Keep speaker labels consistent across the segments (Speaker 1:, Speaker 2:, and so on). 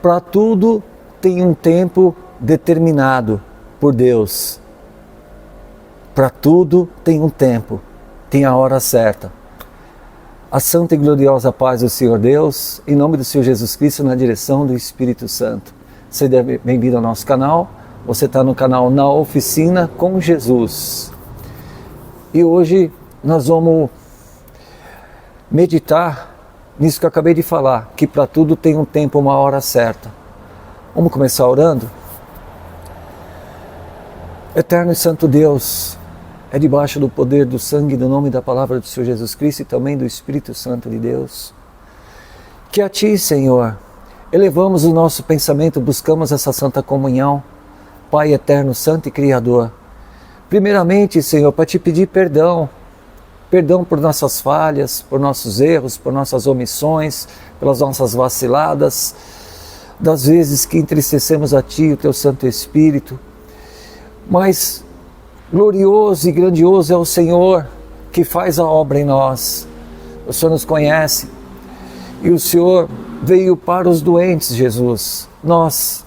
Speaker 1: Para tudo tem um tempo determinado por Deus. Para tudo tem um tempo, tem a hora certa. A santa e gloriosa paz do Senhor Deus, em nome do Senhor Jesus Cristo, na direção do Espírito Santo. Seja bem-vindo ao nosso canal. Você está no canal Na Oficina com Jesus. E hoje nós vamos meditar nisso que eu acabei de falar, que para tudo tem um tempo, uma hora certa. Vamos começar orando? Eterno e Santo Deus, é debaixo do poder do sangue, do nome e da palavra do Senhor Jesus Cristo e também do Espírito Santo de Deus, que a Ti, Senhor, elevamos o nosso pensamento, buscamos essa santa comunhão, Pai eterno, santo e criador. Primeiramente, Senhor, para Te pedir perdão por nossas falhas, por nossos erros, por nossas omissões, pelas nossas vaciladas, das vezes que entristecemos a Ti, o Teu Santo Espírito. Mas glorioso e grandioso é o Senhor que faz a obra em nós. O Senhor nos conhece e o Senhor veio para os doentes, Jesus, nós.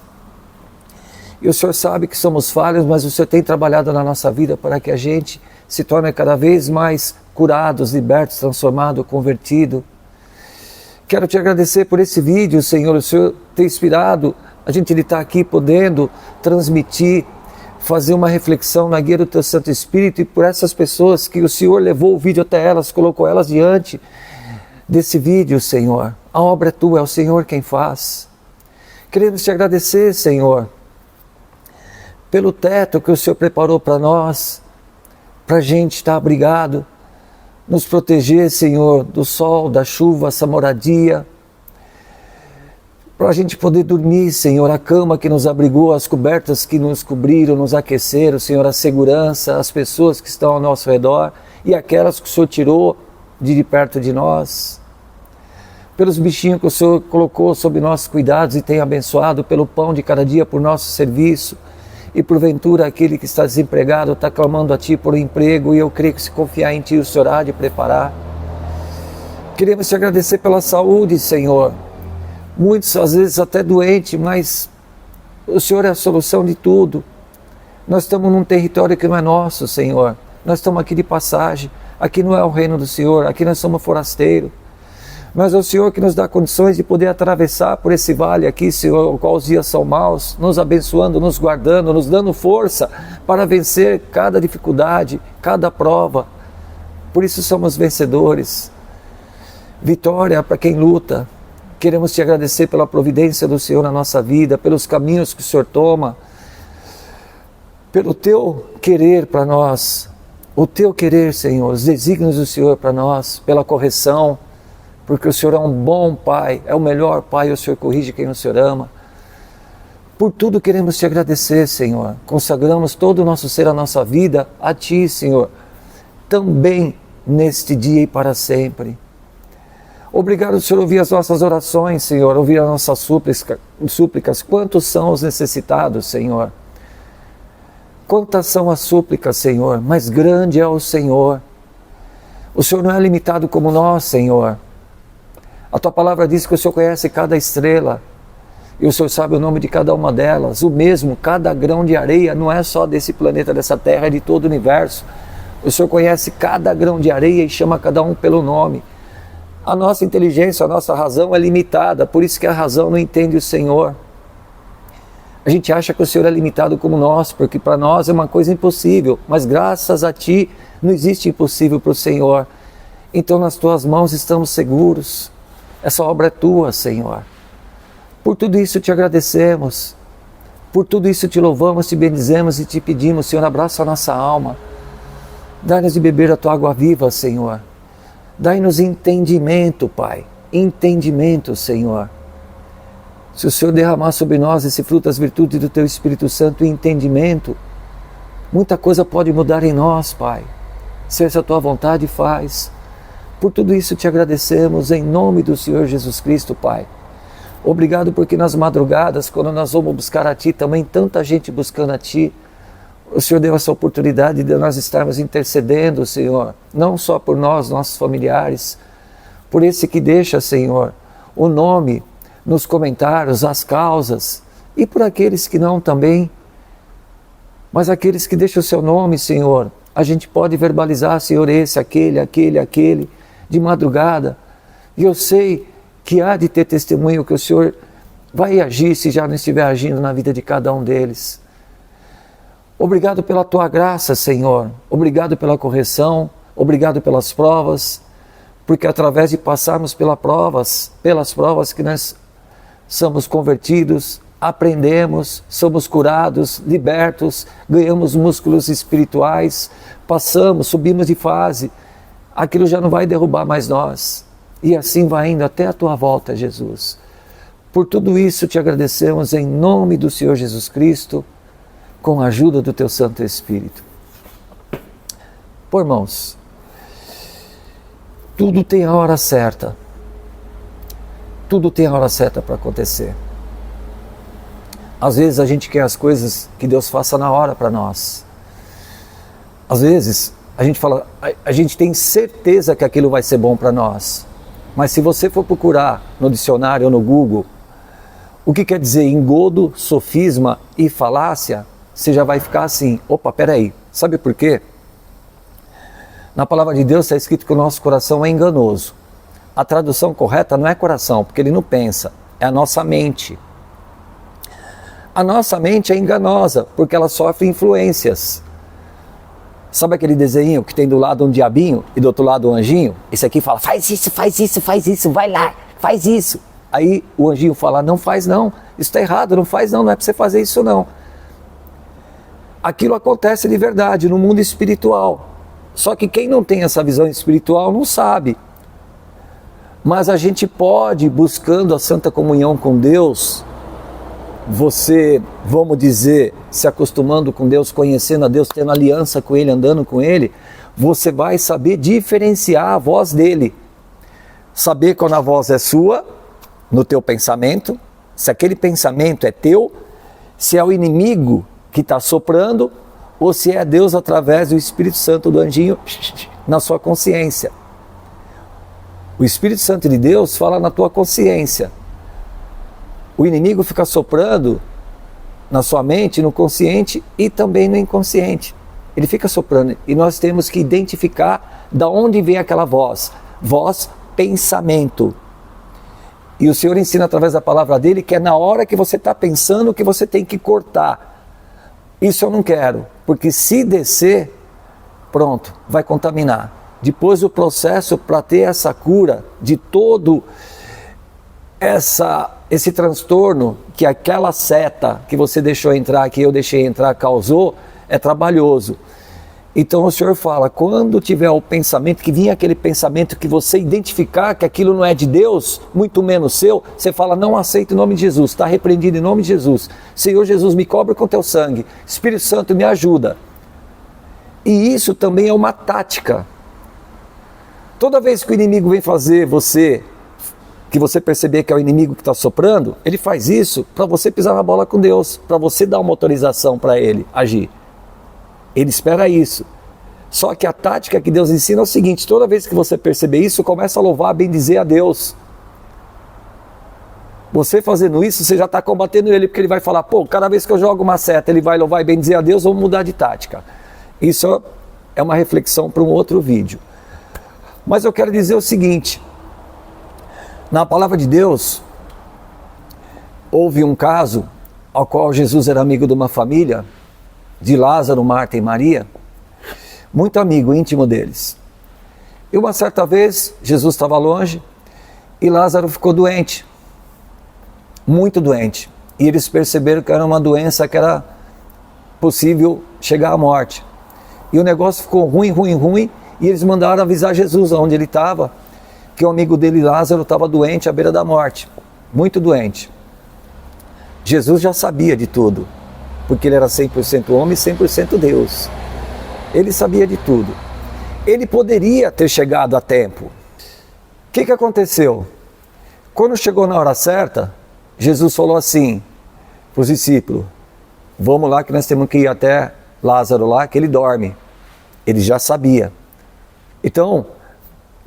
Speaker 1: E o Senhor sabe que somos falhos, mas o Senhor tem trabalhado na nossa vida para que a gente se torne cada vez mais curados, libertos, transformados, convertidos. Quero Te agradecer por esse vídeo, Senhor. O Senhor tem inspirado a gente estar aqui podendo transmitir, fazer uma reflexão na guia do Teu Santo Espírito e por essas pessoas que o Senhor levou o vídeo até elas, colocou elas diante desse vídeo, Senhor. A obra é Tua, é o Senhor quem faz. Queremos Te agradecer, Senhor, pelo teto que o Senhor preparou para nós, para a gente estar abrigado, nos proteger, Senhor, do sol, da chuva, essa moradia, para a gente poder dormir, Senhor, a cama que nos abrigou, as cobertas que nos cobriram, nos aqueceram, Senhor, a segurança, as pessoas que estão ao nosso redor e aquelas que o Senhor tirou de perto de nós, pelos bichinhos que o Senhor colocou sob nossos cuidados e tem abençoado, pelo pão de cada dia por nosso serviço, e porventura aquele que está desempregado está clamando a Ti por um emprego, e eu creio que se confiar em Ti o Senhor há de preparar. Queremos Te agradecer pela saúde, Senhor. Muitos às vezes até doentes, mas o Senhor é a solução de tudo. Nós estamos num território que não é nosso, Senhor. Nós estamos aqui de passagem, aqui não é o reino do Senhor, aqui nós somos forasteiros. Mas é o Senhor que nos dá condições de poder atravessar por esse vale aqui, Senhor, o qual os dias são maus, nos abençoando, nos guardando, nos dando força para vencer cada dificuldade, cada prova. Por isso somos vencedores. Vitória para quem luta. Queremos Te agradecer pela providência do Senhor na nossa vida, pelos caminhos que o Senhor toma, pelo Teu querer para nós, o Teu querer, Senhor, os desígnios do Senhor para nós, pela correção, porque o Senhor é um bom Pai, é o melhor Pai, o Senhor corrige quem o Senhor ama. Por tudo queremos Te agradecer, Senhor. Consagramos todo o nosso ser, a nossa vida a Ti, Senhor, também neste dia e para sempre. Obrigado, Senhor, ouvir as nossas orações, Senhor, ouvir as nossas súplicas. Quantos são os necessitados, Senhor? Quantas são as súplicas, Senhor? Mas grande é o Senhor. O Senhor não é limitado como nós, Senhor. A Tua palavra diz que o Senhor conhece cada estrela e o Senhor sabe o nome de cada uma delas. O mesmo, cada grão de areia, não é só desse planeta, dessa terra, é de todo o universo. O Senhor conhece cada grão de areia e chama cada um pelo nome. A nossa inteligência, a nossa razão é limitada, por isso que a razão não entende o Senhor. A gente acha que o Senhor é limitado como nós, porque para nós é uma coisa impossível, mas graças a Ti não existe impossível para o Senhor. Então nas Tuas mãos estamos seguros. Essa obra é Tua, Senhor. Por tudo isso Te agradecemos, por tudo isso Te louvamos, Te bendizemos e Te pedimos, Senhor, abraça a nossa alma. Dá-nos de beber a Tua água viva, Senhor. Dai-nos entendimento, Pai, entendimento, Senhor. Se o Senhor derramar sobre nós esse fruto das virtudes do Teu Espírito Santo e entendimento, muita coisa pode mudar em nós, Pai. Se essa Tua vontade faz. Por tudo isso Te agradecemos em nome do Senhor Jesus Cristo, Pai. Obrigado porque nas madrugadas, quando nós vamos buscar a Ti, também tanta gente buscando a Ti, o Senhor deu essa oportunidade de nós estarmos intercedendo, Senhor, não só por nós, nossos familiares, por esse que deixa, Senhor, o nome nos comentários as causas, e por aqueles que não também. Mas aqueles que deixam o seu nome, Senhor, a gente pode verbalizar, Senhor, esse, aquele, de madrugada. E eu sei que há de ter testemunho que o Senhor vai agir se já não estiver agindo na vida de cada um deles. Obrigado pela Tua graça, Senhor. Obrigado pela correção. Obrigado pelas provas. Porque através de passarmos pelas provas que nós somos convertidos, aprendemos, somos curados, libertos, ganhamos músculos espirituais, passamos, subimos de fase, aquilo já não vai derrubar mais nós. E assim vai indo até a Tua volta, Jesus. Por tudo isso te agradecemos em nome do Senhor Jesus Cristo, com a ajuda do Teu Santo Espírito. Pô, irmãos, tudo tem a hora certa. Tudo tem a hora certa para acontecer. Às vezes a gente quer as coisas que Deus faça na hora para nós. Às vezes a gente fala, a gente tem certeza que aquilo vai ser bom para nós. Mas se você for procurar no dicionário ou no Google, o que quer dizer engodo, sofisma e falácia, você já vai ficar assim, opa, peraí, sabe por quê? Na palavra de Deus está escrito que o nosso coração é enganoso. A tradução correta não é coração, porque ele não pensa, é a nossa mente. A nossa mente é enganosa, porque ela sofre influências. Sabe aquele desenho que tem do lado um diabinho e do outro lado um anjinho? Esse aqui fala, faz isso, vai lá, faz isso. Aí o anjinho fala, não faz não, isso está errado, não faz não, não é para você fazer isso não. Aquilo acontece de verdade no mundo espiritual. Só que quem não tem essa visão espiritual não sabe. Mas a gente pode, buscando a santa comunhão com Deus, você, vamos dizer, se acostumando com Deus, conhecendo a Deus, tendo aliança com Ele, andando com Ele, você vai saber diferenciar a voz dEle. Saber quando a voz é sua, no teu pensamento, se aquele pensamento é teu, se é o inimigo que está soprando, ou se é Deus através do Espírito Santo do anjinho na sua consciência. O Espírito Santo de Deus fala na tua consciência. O inimigo fica soprando na sua mente, no consciente e também no inconsciente. Ele fica soprando e nós temos que identificar da onde vem aquela voz. Voz, pensamento. E o Senhor ensina através da palavra dele que é na hora que você está pensando que você tem que cortar. Isso eu não quero, porque se descer, pronto, vai contaminar. Depois o processo para ter essa cura de todo esse transtorno que aquela seta que você deixou entrar, que eu deixei entrar, causou, é trabalhoso. Então o Senhor fala, quando tiver o pensamento, que vinha aquele pensamento que você identificar que aquilo não é de Deus, muito menos seu, você fala, não aceito em nome de Jesus, está repreendido em nome de Jesus. Senhor Jesus, me cobre com teu sangue. Espírito Santo, me ajuda. E isso também é uma tática. Toda vez que o inimigo vem fazer você, que você perceber que é o inimigo que está soprando, ele faz isso para você pisar na bola com Deus, para você dar uma autorização para ele agir. Ele espera isso. Só que a tática que Deus ensina é o seguinte, toda vez que você perceber isso, começa a louvar, bendizer a Deus. Você fazendo isso, você já está combatendo ele, porque ele vai falar, pô, cada vez que eu jogo uma seta, ele vai louvar e bendizer a Deus, vamos mudar de tática. Isso é uma reflexão para um outro vídeo. Mas eu quero dizer o seguinte, na palavra de Deus, houve um caso ao qual Jesus era amigo de uma família, de Lázaro, Marta e Maria, muito amigo, íntimo deles. E uma certa vez, Jesus estava longe e Lázaro ficou doente, muito doente. E eles perceberam que era uma doença que era possível chegar à morte. E o negócio ficou ruim, e eles mandaram avisar Jesus onde ele estava, que o amigo dele, Lázaro, estava doente à beira da morte, muito doente. Jesus já sabia de tudo, porque ele era 100% homem e 100% Deus. Ele sabia de tudo. Ele poderia ter chegado a tempo. O que aconteceu? Quando chegou na hora certa, Jesus falou assim para os discípulos, vamos lá que nós temos que ir até Lázaro lá, que ele dorme. Ele já sabia. Então,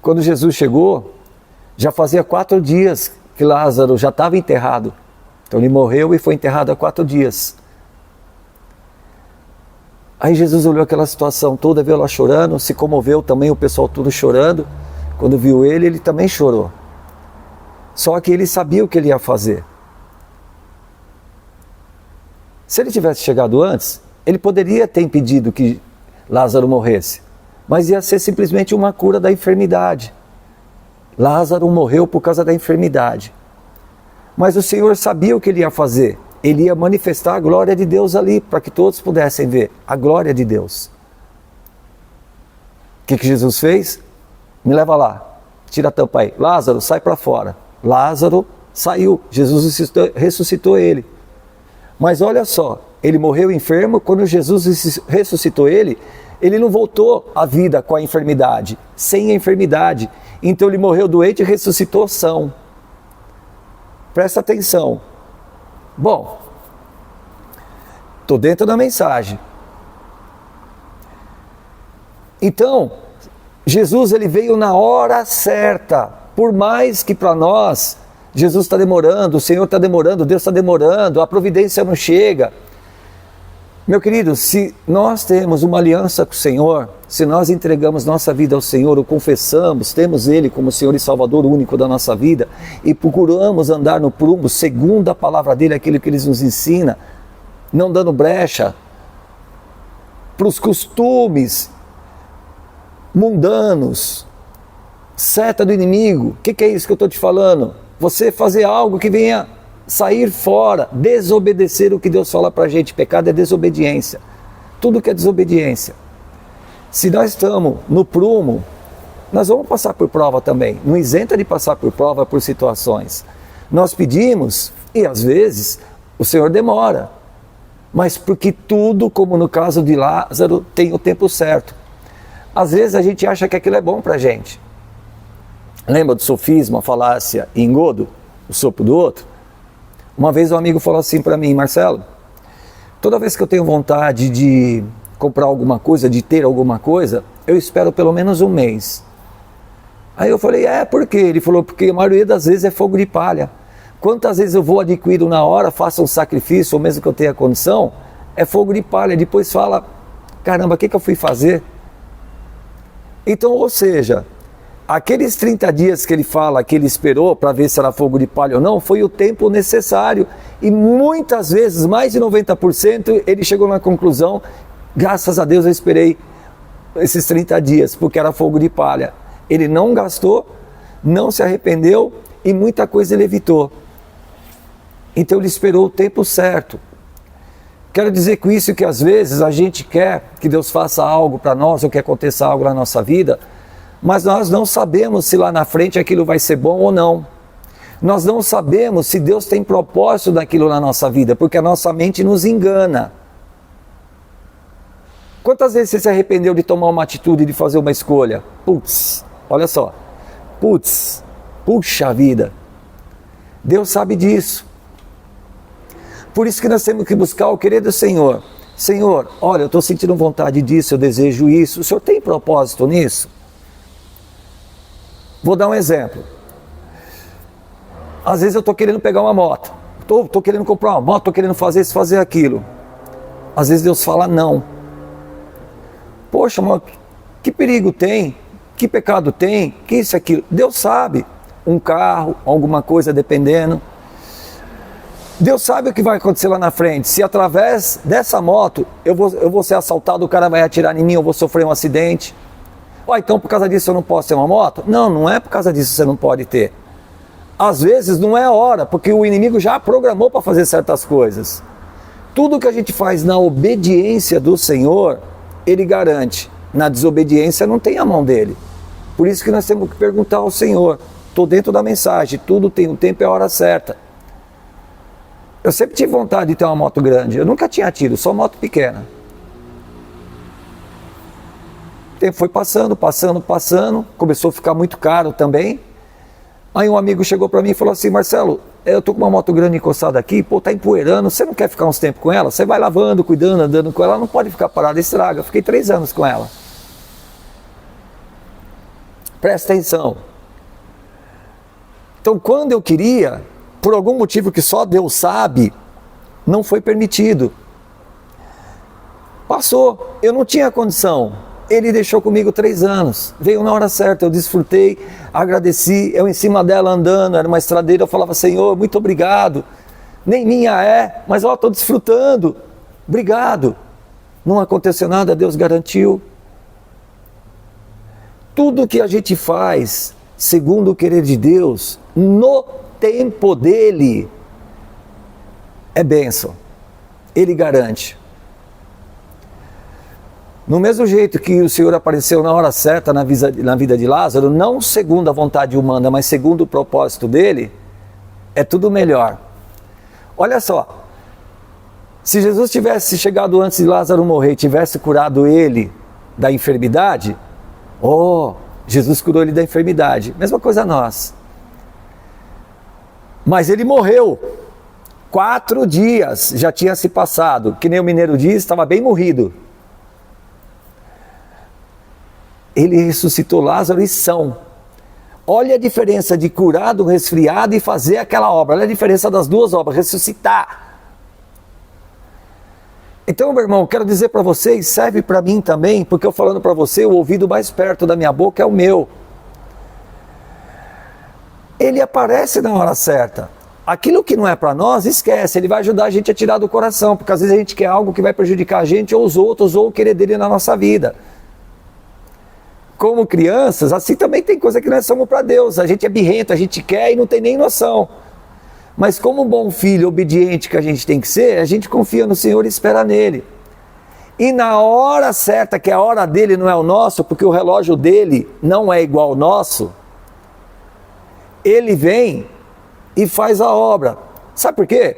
Speaker 1: quando Jesus chegou, já fazia 4 dias que Lázaro já estava enterrado. Então ele morreu e foi enterrado há 4 dias. Aí Jesus olhou aquela situação toda, viu ela chorando, se comoveu também, o pessoal todo chorando. Quando viu ele também chorou. Só que ele sabia o que ele ia fazer. Se ele tivesse chegado antes, ele poderia ter impedido que Lázaro morresse, mas ia ser simplesmente uma cura da enfermidade. Lázaro morreu por causa da enfermidade. Mas o Senhor sabia o que ele ia fazer. Ele ia manifestar a glória de Deus ali, para que todos pudessem ver a glória de Deus. O que Jesus fez? Me leva lá, tira a tampa aí. Lázaro, sai para fora. Lázaro saiu, Jesus ressuscitou ele. Mas olha só, ele morreu enfermo, quando Jesus ressuscitou ele não voltou à vida com a enfermidade, sem a enfermidade. Então ele morreu doente e ressuscitou são. Presta atenção. Bom, estou dentro da mensagem. Então, Jesus ele veio na hora certa. Por mais que para nós, Jesus está demorando, o Senhor está demorando, Deus está demorando, a providência não chega. Meu querido, se nós temos uma aliança com o Senhor, se nós entregamos nossa vida ao Senhor, o confessamos, temos Ele como Senhor e Salvador único da nossa vida, e procuramos andar no prumo, segundo a palavra dEle, aquilo que Ele nos ensina, não dando brecha para os costumes mundanos, seta do inimigo. O que é isso que eu estou te falando? Você fazer algo que venha sair fora, desobedecer o que Deus fala para a gente. Pecado é desobediência. Tudo que é desobediência. Se nós estamos no prumo, nós vamos passar por prova também. Não isenta de passar por prova, por situações. Nós pedimos e às vezes o Senhor demora. Mas porque tudo, como no caso de Lázaro, tem o tempo certo. Às vezes a gente acha que aquilo é bom para a gente. Lembra do sofisma, a falácia e engodo? O sopro do outro? Uma vez um amigo falou assim para mim: Marcelo, toda vez que eu tenho vontade de comprar alguma coisa, de ter alguma coisa, eu espero pelo menos um mês. Aí eu falei: por quê? Ele falou: porque a maioria das vezes é fogo de palha. Quantas vezes eu vou adquirindo na hora, faço um sacrifício, ou mesmo que eu tenha condição, é fogo de palha. Depois fala: caramba, o que eu fui fazer? Então, ou seja, aqueles 30 dias que ele fala que ele esperou para ver se era fogo de palha ou não, foi o tempo necessário. E muitas vezes, mais de 90%, ele chegou na conclusão: graças a Deus eu esperei esses 30 dias, porque era fogo de palha. Ele não gastou, não se arrependeu e muita coisa ele evitou. Então ele esperou o tempo certo. Quero dizer com isso que às vezes a gente quer que Deus faça algo para nós, ou que aconteça algo na nossa vida, mas nós não sabemos se lá na frente aquilo vai ser bom ou não. Nós não sabemos se Deus tem propósito daquilo na nossa vida, porque a nossa mente nos engana. Quantas vezes você se arrependeu de tomar uma atitude, de fazer uma escolha? Putz, olha só. Putz, puxa vida. Deus sabe disso. Por isso que nós temos que buscar o querer do Senhor. Senhor, olha, eu estou sentindo vontade disso, eu desejo isso. O Senhor tem propósito nisso? Vou dar um exemplo. Às vezes eu estou querendo pegar uma moto. Estou querendo comprar uma moto, estou querendo fazer isso, fazer aquilo. Às vezes Deus fala não. Poxa, mas que perigo tem? Que pecado tem? Que isso, aquilo? Deus sabe. Um carro, alguma coisa dependendo. Deus sabe o que vai acontecer lá na frente. Se através dessa moto eu vou ser assaltado, o cara vai atirar em mim, eu vou sofrer um acidente. Então por causa disso eu não posso ter uma moto? Não, não é por causa disso que você não pode ter. Às vezes não é a hora, porque o inimigo já programou para fazer certas coisas. Tudo que a gente faz na obediência do Senhor, Ele garante. Na desobediência não tem a mão dele. Por isso que nós temos que perguntar ao Senhor. Estou dentro da mensagem, tudo tem um tempo e a hora certa. Eu sempre tive vontade de ter uma moto grande, eu nunca tinha tido, só moto pequena. O tempo foi passando, começou a ficar muito caro também. Aí um amigo chegou para mim e falou assim: Marcelo, eu tô com uma moto grande encostada aqui, tá empoeirando, você não quer ficar uns tempos com ela? Você vai lavando, cuidando, andando com ela, não pode ficar parada, estraga. Eu fiquei 3 anos com ela. Presta atenção. Então, quando eu queria, por algum motivo que só Deus sabe, não foi permitido. Passou, eu não tinha condição. Ele deixou comigo 3 anos, veio na hora certa, eu desfrutei, agradeci, eu em cima dela andando, era uma estradeira, eu falava, Senhor, muito obrigado. Nem minha é, mas ó, estou desfrutando, obrigado. Não aconteceu nada, Deus garantiu. Tudo que a gente faz, segundo o querer de Deus, no tempo dele, é bênção. Ele garante. No mesmo jeito que o Senhor apareceu na hora certa na vida de Lázaro, não segundo a vontade humana, mas segundo o propósito dele, é tudo melhor. Olha só, se Jesus tivesse chegado antes de Lázaro morrer, tivesse curado ele da enfermidade, Jesus curou ele da enfermidade, mesma coisa nós. Mas ele morreu, 4 dias já tinha se passado, que nem o mineiro diz, estava bem morrido. Ele ressuscitou Lázaro e são. Olha a diferença de curar do resfriado e fazer aquela obra. Olha a diferença das 2 obras, ressuscitar. Então, meu irmão, quero dizer para vocês, serve para mim também, porque eu falando para você, o ouvido mais perto da minha boca é o meu. Ele aparece na hora certa. Aquilo que não é para nós, esquece, ele vai ajudar a gente a tirar do coração, porque às vezes a gente quer algo que vai prejudicar a gente ou os outros, ou o querer dele na nossa vida. Como crianças, assim também tem coisa que nós somos para Deus. A gente é birrento, a gente quer e não tem nem noção. Mas como um bom filho obediente que a gente tem que ser, a gente confia no Senhor e espera nele. E na hora certa, que a hora dele não é o nosso, porque o relógio dele não é igual ao nosso, ele vem e faz a obra. Sabe por quê?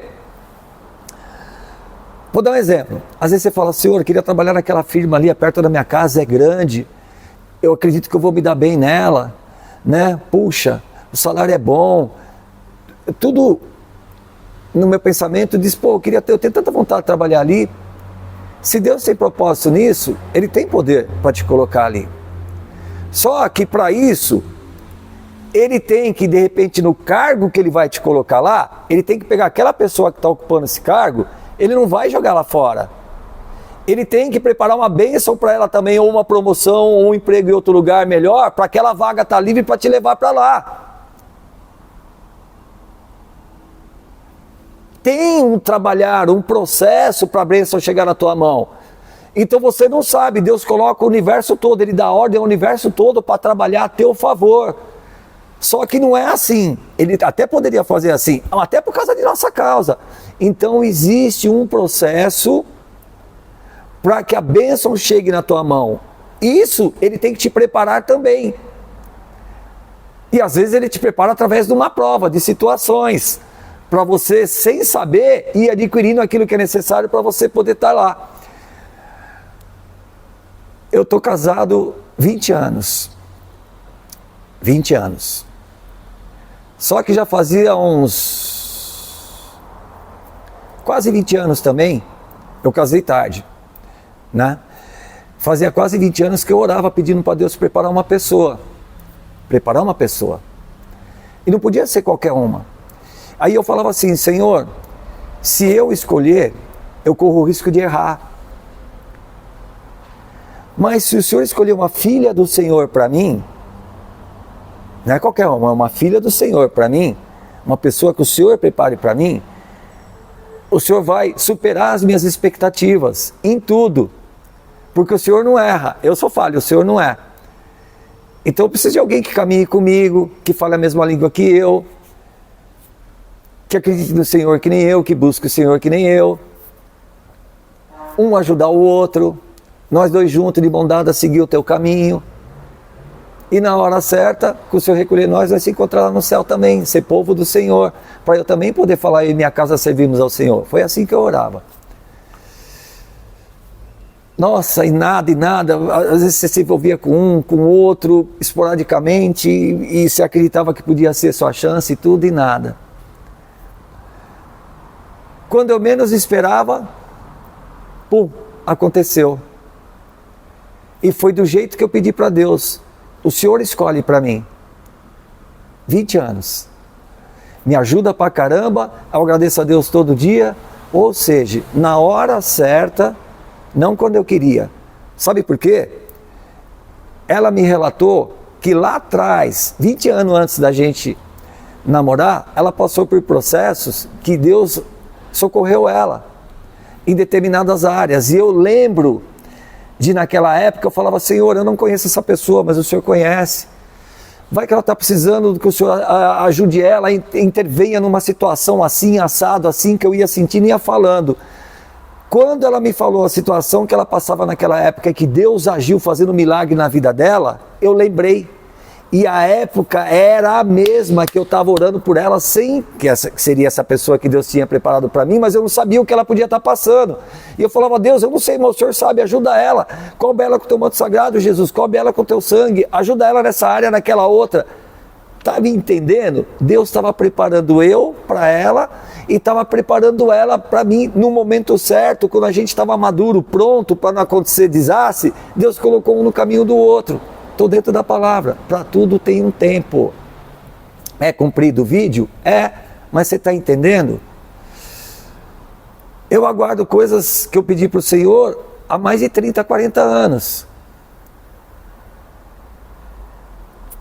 Speaker 1: Vou dar um exemplo. Às vezes você fala, Senhor, eu queria trabalhar naquela firma ali, perto da minha casa, é grande. Eu acredito que eu vou me dar bem nela, né? Puxa, o salário é bom. Tudo no meu pensamento diz, eu tenho tanta vontade de trabalhar ali. Se Deus tem propósito nisso, Ele tem poder para te colocar ali. Só que para isso, Ele tem que, de repente, no cargo que Ele vai te colocar lá, Ele tem que pegar aquela pessoa que está ocupando esse cargo, Ele não vai jogar lá fora. Ele tem que preparar uma bênção para ela também, ou uma promoção, ou um emprego em outro lugar melhor, para aquela vaga estar livre para te levar para lá. Tem um trabalhar, um processo para a bênção chegar na tua mão. Então você não sabe, Deus coloca o universo todo, Ele dá ordem ao universo todo para trabalhar a teu favor. Só que não é assim. Ele até poderia fazer assim, até por causa de nossa causa. Então existe um processo para que a bênção chegue na tua mão. Isso Ele tem que te preparar também. E às vezes Ele te prepara através de uma prova, de situações, para você, sem saber, ir adquirindo aquilo que é necessário para você poder estar lá. Eu estou casado 20 anos. 20 anos. Só que já fazia uns quase 20 anos também, eu casei tarde, né? Fazia quase 20 anos que eu orava pedindo para Deus preparar uma pessoa. Preparar uma pessoa. E não podia ser qualquer uma. Aí eu falava assim, Senhor, se eu escolher, eu corro o risco de errar. Mas se o Senhor escolher uma filha do Senhor para mim, não é qualquer uma, é uma filha do Senhor para mim, uma pessoa que o Senhor prepare para mim, o Senhor vai superar as minhas expectativas em tudo. Porque o Senhor não erra, eu só falho, o Senhor não é. Então eu preciso de alguém que caminhe comigo, que fale a mesma língua que eu, que acredite no Senhor que nem eu, que busque o Senhor que nem eu. Um ajudar o outro, nós dois juntos de mão dada seguir o teu caminho. E na hora certa, que o Senhor recolher nós, vai se encontrar lá no céu também, ser povo do Senhor, para eu também poder falar, em minha casa servimos ao Senhor. Foi assim que eu orava. Nossa, e nada, às vezes você se envolvia com um, com outro, esporadicamente, e se acreditava que podia ser sua chance e tudo, e nada. Quando eu menos esperava, pum, aconteceu. E foi do jeito que eu pedi para Deus. O Senhor escolhe para mim. 20 anos. me ajuda pra caramba, eu agradeço a Deus todo dia, ou seja, na hora certa, não quando eu queria. Sabe por quê? Ela me relatou que lá atrás, 20 anos antes da gente namorar, ela passou por processos que Deus socorreu ela em determinadas áreas. E eu lembro de, naquela época, eu falava: Senhor, eu não conheço essa pessoa, mas o Senhor conhece. Vai que ela está precisando que o Senhor ajude ela, intervenha numa situação assim, assado, assim, que eu ia sentindo e ia falando. Quando ela me falou a situação que ela passava naquela época, que Deus agiu fazendo milagre na vida dela, eu lembrei. E a época era a mesma que eu estava orando por ela, sem que seria essa pessoa que Deus tinha preparado para mim, mas eu não sabia o que ela podia estar passando. E eu falava: Deus, eu não sei, mas o Senhor sabe, ajuda ela. Cobre ela com o teu manto sagrado, Jesus, cobre ela com o teu sangue, ajuda ela nessa área, naquela outra. Tá me entendendo? Deus estava preparando eu para ela e estava preparando ela para mim no momento certo, quando a gente estava maduro, pronto para não acontecer desastre. Deus colocou um no caminho do outro. Estou dentro da palavra, para tudo tem um tempo. É comprido o vídeo? É, mas você está entendendo? Eu aguardo coisas que eu pedi para o Senhor há mais de 30, 40 anos.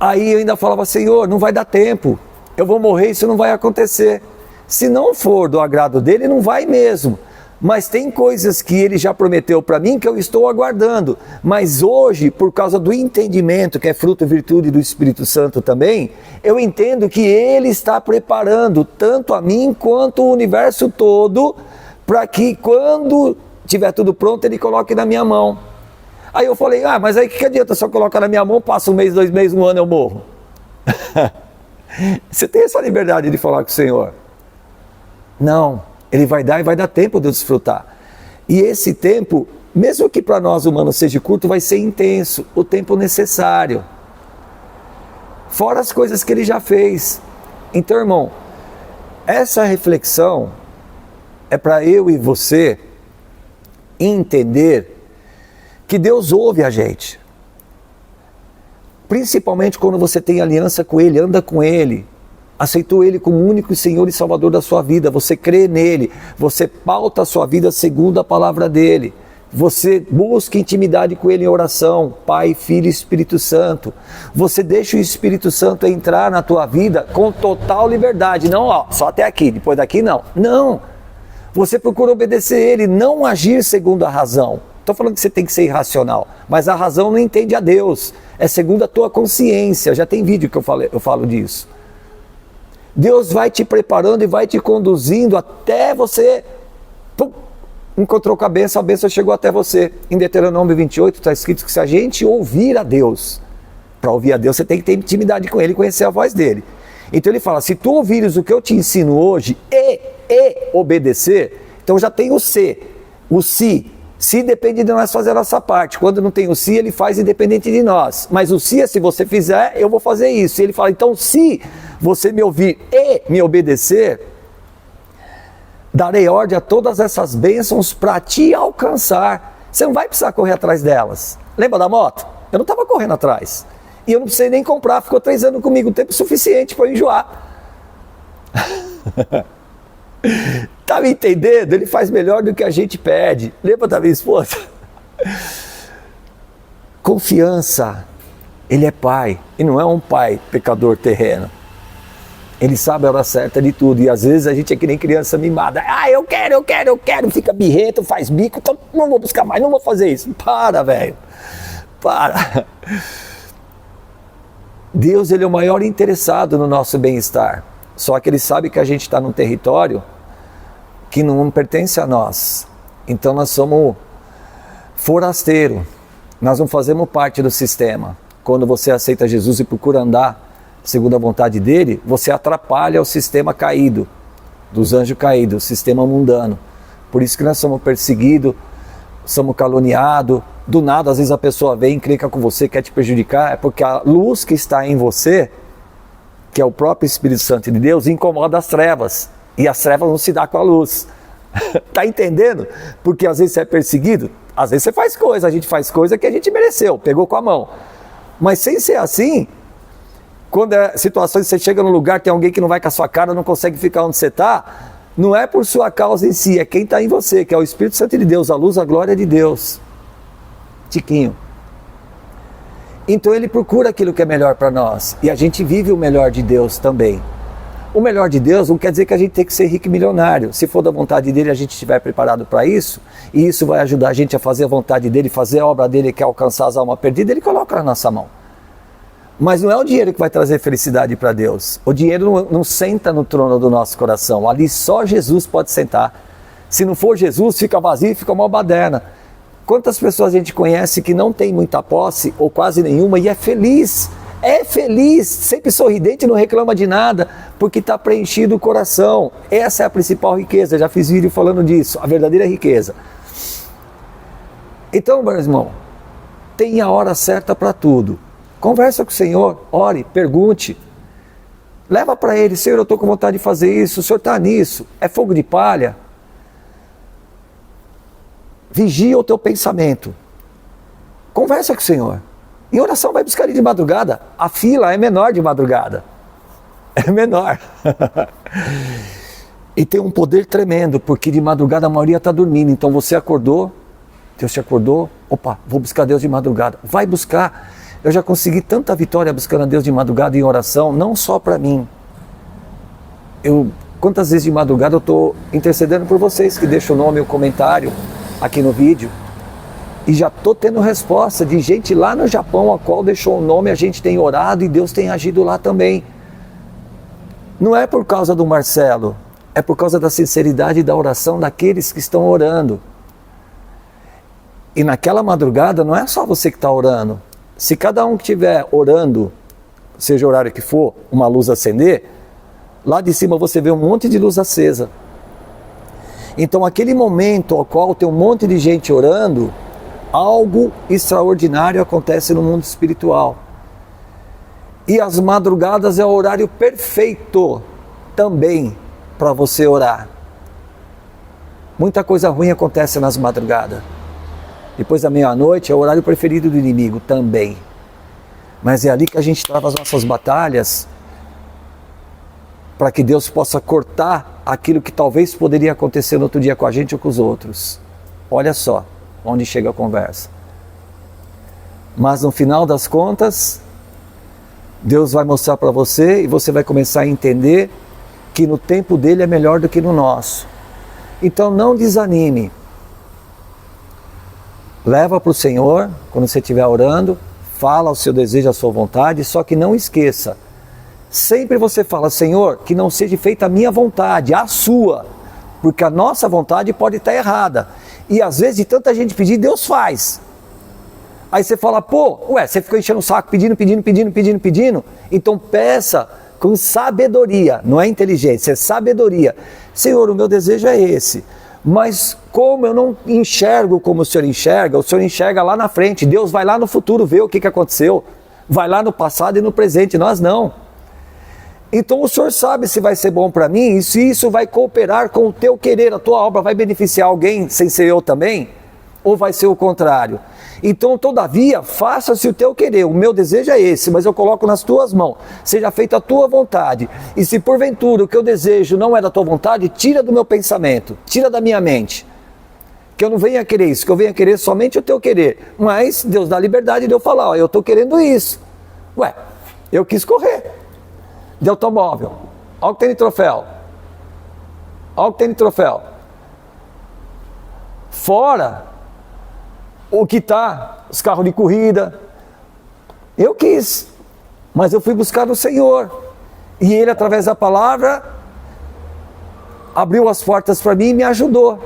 Speaker 1: Aí eu ainda falava: Senhor, não vai dar tempo, eu vou morrer, isso não vai acontecer. Se não for do agrado dele, não vai mesmo. Mas tem coisas que ele já prometeu para mim que eu estou aguardando. Mas hoje, por causa do entendimento, que é fruto e virtude do Espírito Santo também, eu entendo que ele está preparando tanto a mim quanto o universo todo, para que quando tiver tudo pronto, ele coloque na minha mão. Aí eu falei: mas aí que adianta se eu colocar na minha mão, passa um mês, 2 meses, 1 ano, eu morro? Você tem essa liberdade de falar com o Senhor? Não. Ele vai dar e vai dar tempo de eu desfrutar. E esse tempo, mesmo que para nós humanos seja curto, vai ser intenso, o tempo necessário. Fora as coisas que ele já fez. Então, irmão, essa reflexão é para eu e você entender que Deus ouve a gente. Principalmente quando você tem aliança com Ele, anda com Ele. Aceitou Ele como único Senhor e Salvador da sua vida, você crê nele, você pauta a sua vida segundo a palavra dele, você busca intimidade com Ele em oração, Pai, Filho e Espírito Santo, você deixa o Espírito Santo entrar na tua vida com total liberdade, não só até aqui, depois daqui não, você procura obedecer Ele, não agir segundo a razão. Estou falando que você tem que ser irracional, mas a razão não entende a Deus, é segundo a tua consciência, já tem vídeo que eu falo disso. Deus vai te preparando e vai te conduzindo até você encontrou com a bênção chegou até você. Em Deuteronômio 28 está escrito que se a gente ouvir a Deus, para ouvir a Deus você tem que ter intimidade com Ele e conhecer a voz dele. Então ele fala: se tu ouvires o que eu te ensino hoje e obedecer, então já tem o se, o se. Se depende de nós fazer a nossa parte. Quando não tem o se, ele faz independente de nós. Mas o se é: se você fizer, eu vou fazer isso. E ele fala: então se você me ouvir e me obedecer, darei ordem a todas essas bênçãos para te alcançar. Você não vai precisar correr atrás delas. Lembra da moto? Eu não estava correndo atrás. E eu não precisei nem comprar. Ficou 3 anos comigo, tempo suficiente para eu enjoar. Tá me entendendo? Ele faz melhor do que a gente pede. Lembra da minha esposa? Confiança. Ele é pai. E não é um pai pecador terreno. Ele sabe a hora certa de tudo. E às vezes a gente é que nem criança mimada. Eu quero. Fica birrento, faz bico. Então não vou buscar mais, não vou fazer isso. Para, velho. Para. Deus, ele é o maior interessado no nosso bem-estar. Só que ele sabe que a gente está num território que não pertence a nós. Então nós somos forasteiro. Nós não fazemos parte do sistema. Quando você aceita Jesus e procura andar segundo a vontade dele, você atrapalha o sistema caído, dos anjos caídos, o sistema mundano. Por isso que nós somos perseguidos, somos caluniados. Do nada, às vezes a pessoa vem, clica com você, quer te prejudicar. É porque a luz que está em você, que é o próprio Espírito Santo de Deus, incomoda as trevas. E as trevas não se dão com a luz. Tá entendendo? Porque às vezes você é perseguido, às vezes você faz coisa, a gente faz coisa que a gente mereceu, pegou com a mão. Mas sem ser assim, Quando é situações que você chega num lugar, tem alguém que não vai com a sua cara, não consegue ficar onde você está, não é por sua causa em si, é quem está em você, que é o Espírito Santo de Deus, a luz, a glória de Deus. Tiquinho. Então ele procura aquilo que é melhor para nós, e a gente vive o melhor de Deus também. O melhor de Deus não quer dizer que a gente tem que ser rico e milionário. Se for da vontade dele, a gente estiver preparado para isso, e isso vai ajudar a gente a fazer a vontade dele, fazer a obra dele, que é alcançar as almas perdidas, ele coloca na nossa mão. Mas não é o dinheiro que vai trazer felicidade para Deus. O dinheiro não senta no trono do nosso coração. Ali só Jesus pode sentar. Se não for Jesus, fica vazio, fica uma baderna. Quantas pessoas a gente conhece que não tem muita posse, ou quase nenhuma, e é feliz? É feliz, sempre sorridente, não reclama de nada, porque está preenchido o coração. Essa é a principal riqueza, já fiz vídeo falando disso, a verdadeira riqueza. Então, meu irmão, tem a hora certa para tudo. Conversa com o Senhor, ore, pergunte. Leva para Ele, Senhor, eu estou com vontade de fazer isso, o Senhor está nisso, é fogo de palha. Vigia o teu pensamento. Conversa com o Senhor. Em oração vai buscar ele de madrugada. A fila é menor de madrugada. É menor. E tem um poder tremendo, porque de madrugada a maioria está dormindo. Então você acordou, Deus te acordou, opa, vou buscar Deus de madrugada. Vai buscar. Eu já consegui tanta vitória buscando a Deus de madrugada em oração, não só para mim. Quantas vezes de madrugada eu estou intercedendo por vocês que deixam o nome e o comentário aqui no vídeo. E já estou tendo resposta de gente lá no Japão, a qual deixou o nome, a gente tem orado e Deus tem agido lá também. Não é por causa do Marcelo, é por causa da sinceridade da oração daqueles que estão orando. E naquela madrugada não é só você que está orando. Se cada um que estiver orando, seja o horário que for, uma luz acender, lá de cima você vê um monte de luz acesa. Então aquele momento ao qual tem um monte de gente orando, algo extraordinário acontece no mundo espiritual. E as madrugadas é o horário perfeito também para você orar. Muita coisa ruim acontece nas madrugadas. Depois da meia-noite é o horário preferido do inimigo também. Mas é ali que a gente trava as nossas batalhas, para que Deus possa cortar aquilo que talvez poderia acontecer no outro dia com a gente ou com os outros. Olha só onde chega a conversa. Mas no final das contas, Deus vai mostrar para você e você vai começar a entender que no tempo dele é melhor do que no nosso. Então não desanime. Leva para o Senhor, quando você estiver orando, fala o seu desejo, a sua vontade, só que não esqueça. Sempre você fala, Senhor, que não seja feita a minha vontade, a sua, porque a nossa vontade pode estar errada. E às vezes de tanta gente pedir, Deus faz. Aí você fala, você ficou enchendo o saco pedindo. Então peça com sabedoria, não é inteligência, é sabedoria. Senhor, o meu desejo é esse. Mas como eu não enxergo como o Senhor enxerga lá na frente. Deus vai lá no futuro ver o que aconteceu. Vai lá no passado e no presente, nós não. Então o Senhor sabe se vai ser bom para mim e se isso vai cooperar com o teu querer, a tua obra vai beneficiar alguém sem ser eu também? Ou vai ser o contrário? Então, todavia, faça-se o teu querer, o meu desejo é esse, mas eu coloco nas tuas mãos, seja feita a tua vontade. E se porventura o que eu desejo não é da tua vontade, tira do meu pensamento, tira da minha mente. Que eu não venha querer isso, que eu venha querer somente o teu querer. Mas Deus dá liberdade de eu falar, eu estou querendo isso. Eu quis correr de automóvel. Olha o que tem de troféu. Fora o que está, os carros de corrida. Eu quis, mas eu fui buscar no Senhor. E Ele, através da palavra, abriu as portas para mim e me ajudou.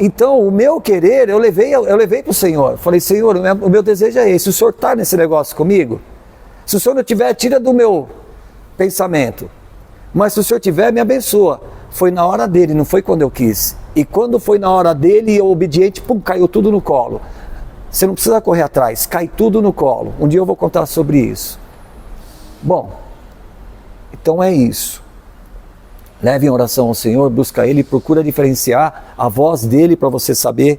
Speaker 1: Então, o meu querer, eu levei para o Senhor. Falei, Senhor, o meu desejo é esse. O Senhor está nesse negócio comigo? Se o Senhor não tiver, tira do meu pensamento. Mas se o Senhor tiver, me abençoa. Foi na hora dele, não foi quando eu quis. E quando foi na hora dele, eu obediente, caiu tudo no colo. Você não precisa correr atrás, cai tudo no colo. Um dia eu vou contar sobre isso. Bom, então é isso. Leve em oração ao Senhor, busca Ele, procura diferenciar a voz dele para você saber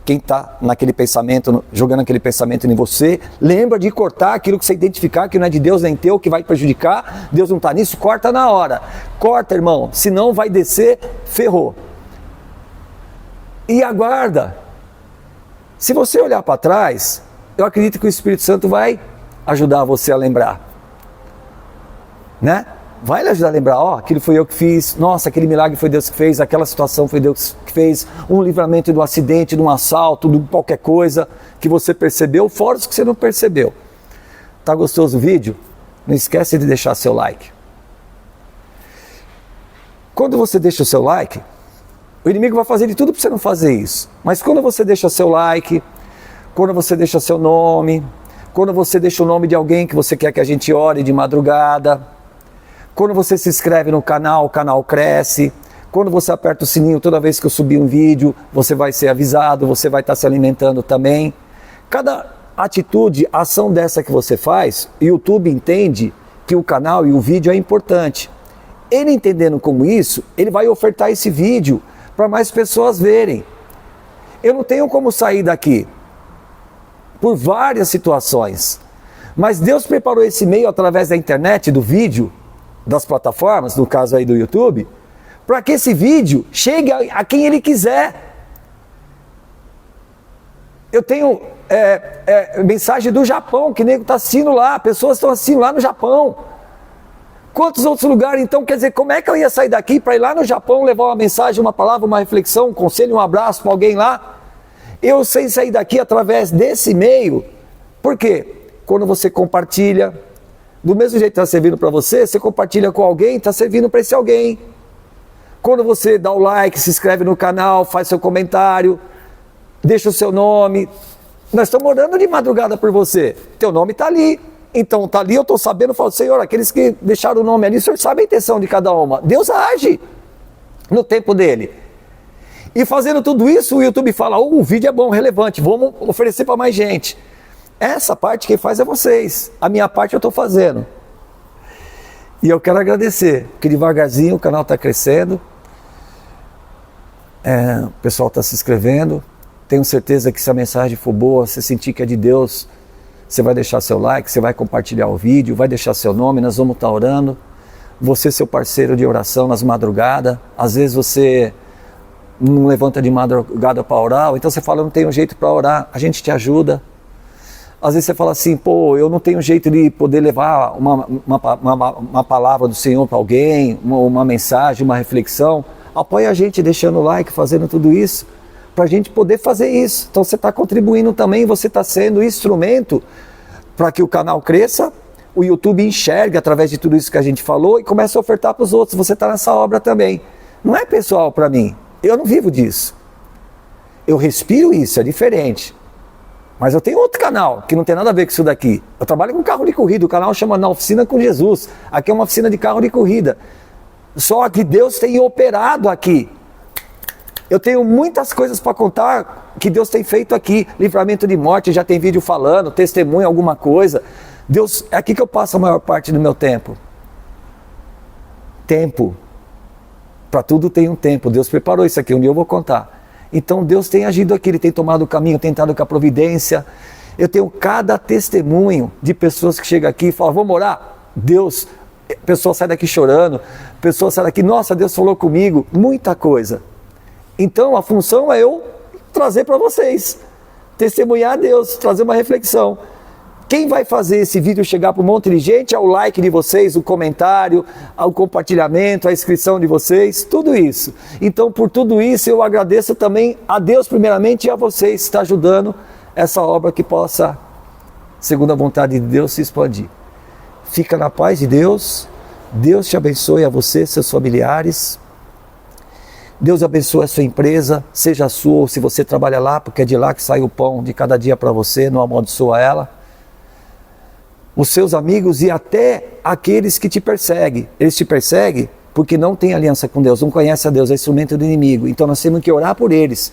Speaker 1: quem está naquele pensamento, jogando aquele pensamento em você. Lembra de cortar aquilo que você identificar que não é de Deus nem teu, que vai prejudicar. Deus não está nisso, corta na hora. Corta, irmão, senão vai descer, ferrou. E aguarda. Se você olhar para trás, eu acredito que o Espírito Santo vai ajudar você a lembrar. Né? Vai lhe ajudar a lembrar, ó, aquilo foi eu que fiz, nossa, aquele milagre foi Deus que fez, aquela situação foi Deus que fez, um livramento de um acidente, de um assalto, de qualquer coisa que você percebeu, fora os que você não percebeu. Tá gostoso o vídeo? Não esquece de deixar seu like. Quando você deixa o seu like, o inimigo vai fazer de tudo para você não fazer isso. Mas quando você deixa seu like, quando você deixa seu nome, quando você deixa o nome de alguém que você quer que a gente ore de madrugada, quando você se inscreve no canal, o canal cresce. Quando você aperta o sininho, toda vez que eu subir um vídeo, você vai ser avisado, você vai estar se alimentando também. Cada atitude, ação dessa que você faz, o YouTube entende que o canal e o vídeo é importante. Ele entendendo como isso, ele vai ofertar esse vídeo para mais pessoas verem. Eu não tenho como sair daqui, por várias situações. Mas Deus preparou esse meio através da internet, do vídeo, das plataformas, no caso aí do YouTube, para que esse vídeo chegue a quem ele quiser. Eu tenho mensagem do Japão, que nego está assistindo lá, pessoas estão assistindo lá no Japão. Quantos outros lugares, então, quer dizer, como é que eu ia sair daqui para ir lá no Japão, levar uma mensagem, uma palavra, uma reflexão, um conselho, um abraço para alguém lá? Eu sei sair daqui através desse meio. Por quê? Quando você compartilha, do mesmo jeito que está servindo para você, você compartilha com alguém, está servindo para esse alguém. Quando você dá o like, se inscreve no canal, faz seu comentário, deixa o seu nome. Nós estamos orando de madrugada por você. Teu nome está ali. Então está ali, eu estou sabendo, eu falo, Senhor, aqueles que deixaram o nome ali, o Senhor sabe a intenção de cada uma. Deus age no tempo dele. E fazendo tudo isso, o YouTube fala, o vídeo é bom, relevante, vamos oferecer para mais gente. Essa parte quem faz é vocês. A minha parte eu estou fazendo. E eu quero agradecer, porque devagarzinho o canal está crescendo. O pessoal está se inscrevendo. Tenho certeza que se a mensagem for boa, você sentir que é de Deus, você vai deixar seu like, você vai compartilhar o vídeo, vai deixar seu nome, nós vamos estar orando. Você, seu parceiro de oração nas madrugadas. Às vezes você não levanta de madrugada para orar, ou então você fala, eu não tenho jeito para orar, a gente te ajuda. Às vezes você fala assim, pô, eu não tenho jeito de poder levar uma palavra do Senhor para alguém, uma mensagem, uma reflexão. Apoia a gente deixando o like, fazendo tudo isso, para a gente poder fazer isso. Então você está contribuindo também, você está sendo instrumento para que o canal cresça, o YouTube enxergue através de tudo isso que a gente falou e comece a ofertar para os outros. Você está nessa obra também. Não é pessoal para mim, eu não vivo disso. Eu respiro isso, é diferente. Mas eu tenho outro canal, que não tem nada a ver com isso daqui. Eu trabalho com carro de corrida, o canal chama Na Oficina com Jesus. Aqui é uma oficina de carro de corrida. Só que Deus tem operado aqui. Eu tenho muitas coisas para contar que Deus tem feito aqui. Livramento de morte, já tem vídeo falando, testemunho, alguma coisa. Deus, é aqui que eu passo a maior parte do meu tempo. Tempo. Para tudo tem um tempo. Deus preparou isso aqui, um dia eu vou contar. Então Deus tem agido aqui, Ele tem tomado o caminho, tem estado com a providência. Eu tenho cada testemunho de pessoas que chegam aqui e falam, vamos orar? Deus, a pessoa sai daqui chorando, a pessoa sai daqui, nossa, Deus falou comigo, muita coisa. Então a função é eu trazer para vocês, testemunhar a Deus, trazer uma reflexão. Quem vai fazer esse vídeo chegar para um monte de gente é o like de vocês, o comentário, o compartilhamento, a inscrição de vocês, tudo isso. Então, por tudo isso, eu agradeço também a Deus primeiramente e a vocês que estão ajudando essa obra que possa, segundo a vontade de Deus, se expandir. Fica na paz de Deus, Deus te abençoe a você, seus familiares. Deus abençoe a sua empresa, seja a sua ou se você trabalha lá, porque é de lá que sai o pão de cada dia para você, não amaldiçoa ela. Os seus amigos e até aqueles que te perseguem. Eles te perseguem porque não têm aliança com Deus, não conhecem a Deus, é instrumento do inimigo. Então nós temos que orar por eles.